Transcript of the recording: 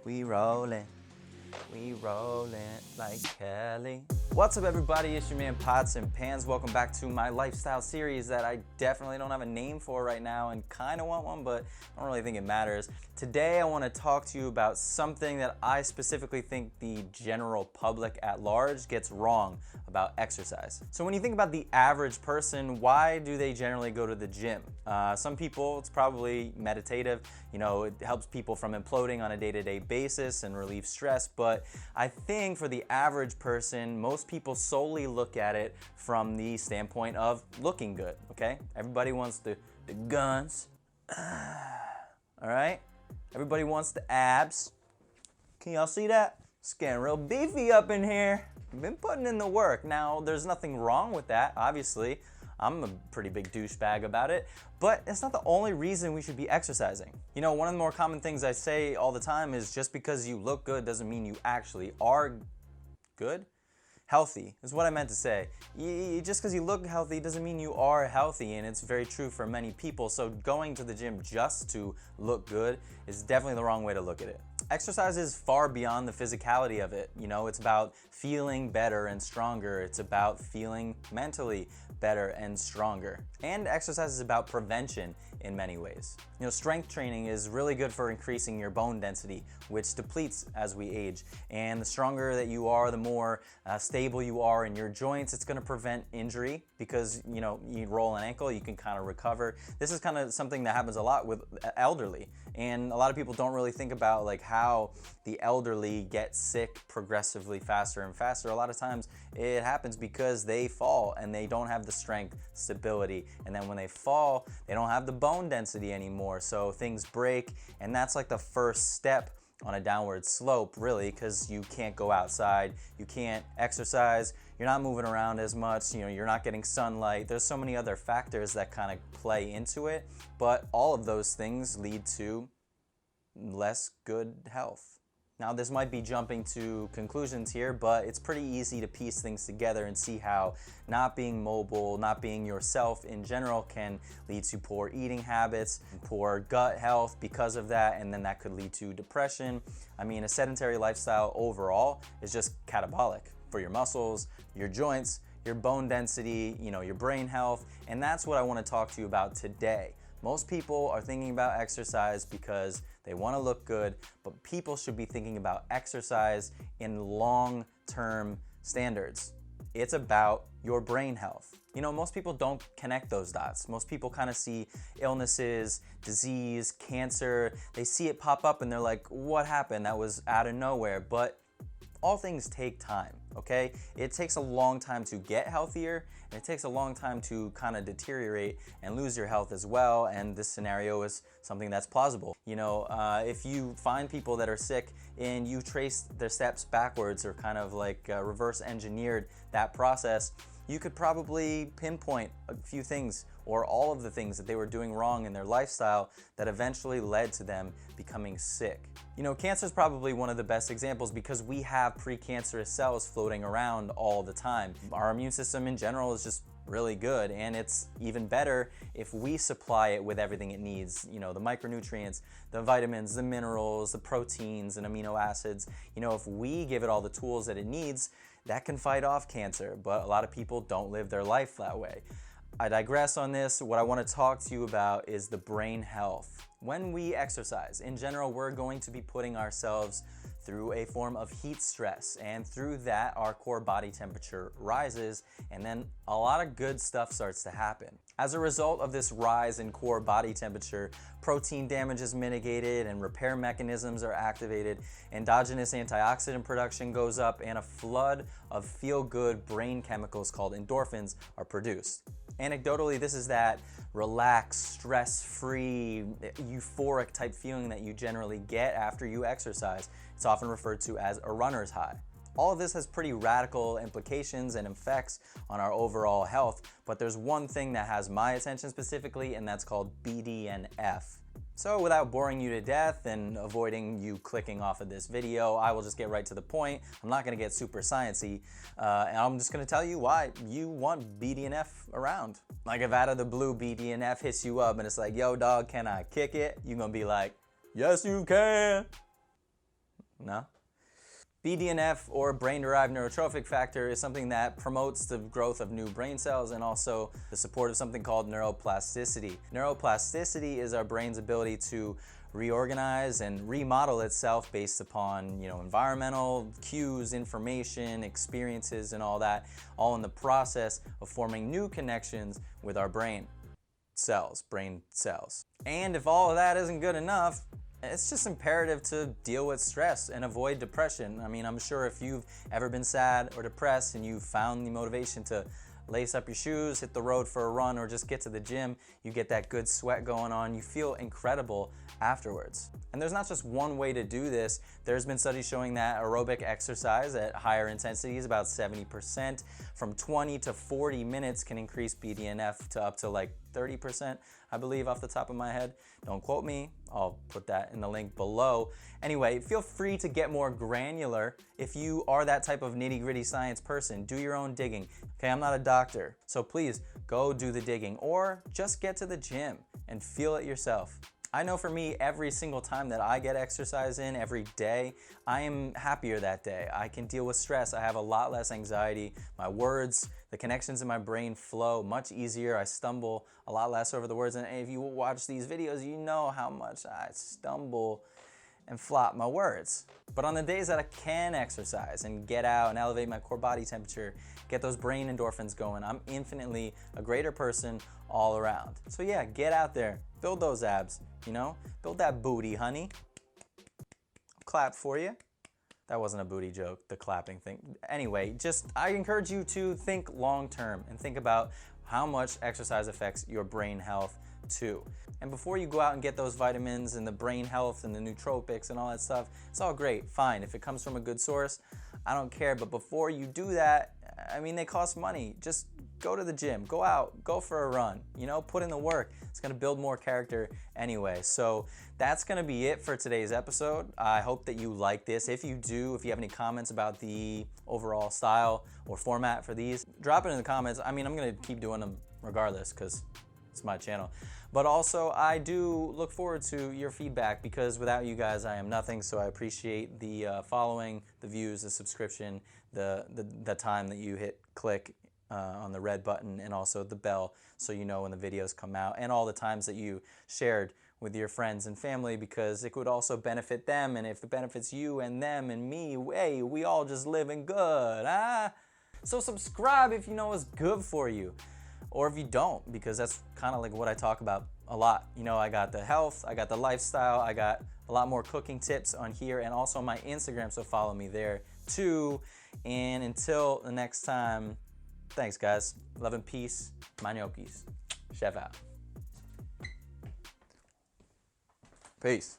We rollin', we rollin' like Kelly. What's up, everybody? It's your man Pots and Pans. Welcome back to my lifestyle series that I definitely don't have a name for right now and kind of want one, but I don't really think it matters. Today I want to talk to you about something that I specifically think the general public at large gets wrong about exercise. So when you think about the average person, why do they generally go to the gym? Some people, it's probably meditative. You know, it helps people from imploding on a day-to-day basis and relieve stress. But I think for the average person, most people solely look at it from the standpoint of looking good, okay? Everybody wants the guns, all right? Everybody wants the abs. Can y'all see that? It's getting real beefy up in here. I've been putting in the work. Now, there's nothing wrong with that, obviously. I'm a pretty big douchebag about it, but it's not the only reason we should be exercising. You know, one of the more common things I say all the time is just because you look good doesn't mean you actually are good. Healthy is what I meant to say. Just because you look healthy doesn't mean you are healthy, and it's very true for many people. So going to the gym just to look good is definitely the wrong way to look at it. Exercise is far beyond the physicality of it. You know, it's about feeling better and stronger. It's about feeling mentally better and stronger. And exercise is about prevention in many ways. You know, strength training is really good for increasing your bone density, which depletes as we age. And the stronger that you are, the more stable you are in your joints, it's gonna prevent injury because, you know, you roll an ankle, you can kind of recover. This is kind of something that happens a lot with elderly. And a lot of people don't really think about like how the elderly get sick progressively faster and faster. A lot of times it happens because they fall and they don't have the strength, stability. And then when they fall, they don't have the bone density anymore. So things break, and that's like the first step on a downward slope, really, because you can't go outside, you can't exercise, you're not moving around as much, you know, you're not getting sunlight. There's so many other factors that kind of play into it, but all of those things lead to less good health. Now, this might be jumping to conclusions here, but it's pretty easy to piece things together and see how not being mobile, not being yourself in general can lead to poor eating habits, poor gut health because of that, and then that could lead to depression. I mean, a sedentary lifestyle overall is just catabolic for your muscles, your joints, your bone density, you know, your brain health, and that's what I want to talk to you about today. Most people are thinking about exercise because they want to look good, but people should be thinking about exercise in long-term standards. It's about your brain health. You know, most people don't connect those dots. Most people kind of see illnesses, disease, cancer. They see it pop up and they're like, what happened? That was out of nowhere. But all things take time, okay? It takes a long time to get healthier, and it takes a long time to kind of deteriorate and lose your health as well, and this scenario is something that's plausible. You know, if you find people that are sick and you trace their steps backwards or kind of like reverse engineered that process, you could probably pinpoint a few things or all of the things that they were doing wrong in their lifestyle that eventually led to them becoming sick. You know, cancer is probably one of the best examples because we have precancerous cells floating around all the time. Our immune system in general is just really good, and it's even better if we supply it with everything it needs. You know, the micronutrients, the vitamins, the minerals, the proteins and amino acids. You know, if we give it all the tools that it needs, that can fight off cancer, but a lot of people don't live their life that way. I digress on this. What I want to talk to you about is the brain health. When we exercise, in general, we're going to be putting ourselves through a form of heat stress, and through that, our core body temperature rises, and then a lot of good stuff starts to happen. As a result of this rise in core body temperature, protein damage is mitigated and repair mechanisms are activated, endogenous antioxidant production goes up, and a flood of feel-good brain chemicals called endorphins are produced. Anecdotally, this is that relaxed, stress-free, euphoric type feeling that you generally get after you exercise. It's often referred to as a runner's high. All of this has pretty radical implications and effects on our overall health, but there's one thing that has my attention specifically, and that's called BDNF. So without boring you to death and avoiding you clicking off of this video, I will just get right to the point. I'm not gonna get super sciencey, and I'm just gonna tell you why you want BDNF around. Like if out of the blue BDNF hits you up and it's like, yo dog, can I kick it? You're gonna be like, yes you can. No? BDNF, or brain-derived neurotrophic factor, is something that promotes the growth of new brain cells and also the support of something called neuroplasticity. Neuroplasticity is our brain's ability to reorganize and remodel itself based upon, environmental cues, information, experiences, and all that, all in the process of forming new connections with our brain cells. And if all of that isn't good enough, it's just imperative to deal with stress and avoid depression. I mean, I'm sure if you've ever been sad or depressed and you found the motivation to lace up your shoes, hit the road for a run, or just get to the gym, you get that good sweat going on, you feel incredible afterwards. And there's not just one way to do this. There's been studies showing that aerobic exercise at higher intensities, about 70%, from 20 to 40 minutes can increase BDNF to up to like 30%, I believe, off the top of my head. Don't quote me, I'll put that in the link below. Anyway, feel free to get more granular if you are that type of nitty-gritty science person. Do your own digging. Okay, I'm not a doctor, so please go do the digging, or just get to the gym and feel it yourself. I know for me, every single time that I get exercise in every day, I am happier that day. I can deal with stress. I have a lot less anxiety. My words, the connections in my brain flow much easier. I stumble a lot less over the words. And if you watch these videos, you know how much I stumble and flop my words. But on the days that I can exercise and get out and elevate my core body temperature, get those brain endorphins going, I'm infinitely a greater person all around. So yeah, get out there, build those abs, build that booty, honey. I'll clap for you. That wasn't a booty joke, the clapping thing. Anyway, I encourage you to think long term and think about how much exercise affects your brain health too. And before you go out and get those vitamins and the brain health and the nootropics and all that stuff, it's all great, fine. If it comes from a good source, I don't care. But before you do that, I mean, they cost money. Just go to the gym, go out, go for a run, put in the work. It's gonna build more character anyway. So that's gonna be it for today's episode. I hope that you like this. If you do, if you have any comments about the overall style or format for these, drop it in the comments. I mean, I'm gonna keep doing them regardless because it's my channel. But also, I do look forward to your feedback because without you guys, I am nothing. So I appreciate the following, the views, the subscription, the time that you hit click on the red button, and also the bell so you know when the videos come out, and all the times that you shared with your friends and family, because it could also benefit them. And if it benefits you and them and me, hey, we all just living good. So subscribe if you know it's good for you. Or if you don't, because that's kind of like what I talk about a lot. I got the health, I got the lifestyle, I got a lot more cooking tips on here, and also my Instagram, so follow me there too. And until the next time, thanks guys. Love and peace. Maniokis. Chef out. Peace.